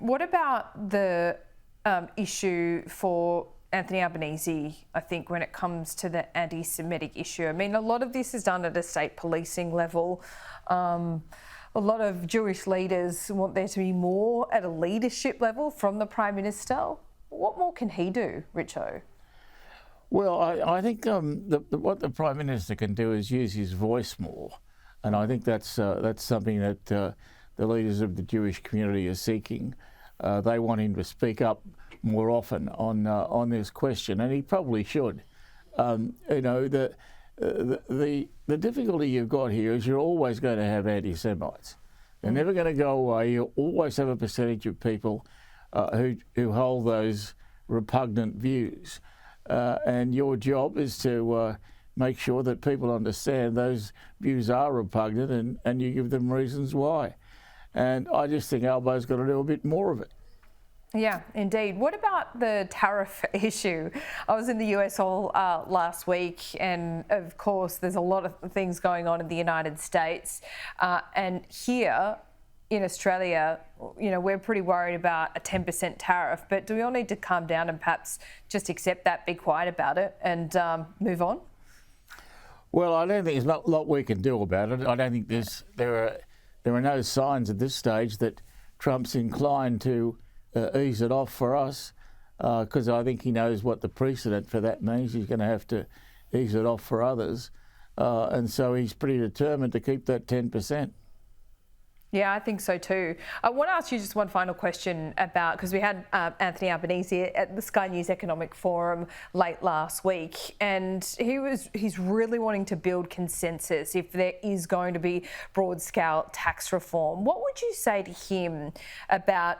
What about the issue for Anthony Albanese, I think, when it comes to the anti-Semitic issue? I mean, a lot of this is done at a state policing level. A lot of Jewish leaders want there to be more at a leadership level from the Prime Minister. What more can he do, Richo? Well, I think what the Prime Minister can do is use his voice more. And I think that's something that the leaders of the Jewish community are seeking. They want him to speak up more often on this question, and he probably should. The difficulty you've got here is you're always going to have anti-Semites. They're never going to go away. You'll always have a percentage of people who hold those repugnant views. And your job is to make sure that people understand those views are repugnant and you give them reasons why. And I just think Albo's got to do a bit more of it. Yeah, indeed. What about the tariff issue? I was in the US all last week, and of course there's a lot of things going on in the United States. And here in Australia, we're pretty worried about a 10% tariff, but do we all need to calm down and perhaps just accept that, be quiet about it and move on? Well, I don't think there's not a lot we can do about it. I don't think there are no signs at this stage that Trump's inclined to ease it off for us, because I think he knows what the precedent for that means. He's going to have to ease it off for others. And so he's pretty determined to keep that 10%. Yeah, I think so too. I want to ask you just one final question about, because we had Anthony Albanese at the Sky News Economic Forum late last week, and he's really wanting to build consensus if there is going to be broad-scale tax reform. What would you say to him about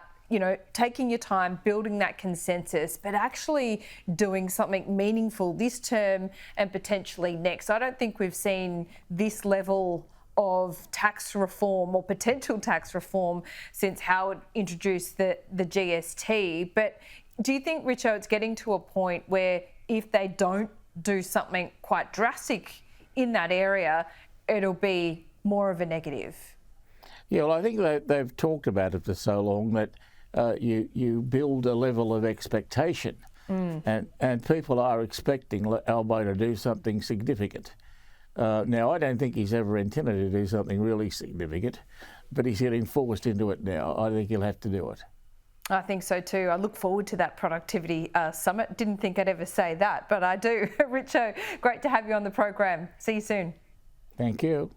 taking your time, building that consensus, but actually doing something meaningful this term and potentially next? I don't think we've seen this level of tax reform or potential tax reform since Howard introduced the GST. But do you think, Richo, it's getting to a point where if they don't do something quite drastic in that area, it'll be more of a negative? Yeah, well, I think that they've talked about it for so long that you build a level of expectation, and people are expecting Albo to do something significant. Now, I don't think he's ever intended to do something really significant, but he's getting forced into it now. I think he'll have to do it. I think so too. I look forward to that productivity summit. Didn't think I'd ever say that, but I do. Richo, great to have you on the program. See you soon. Thank you.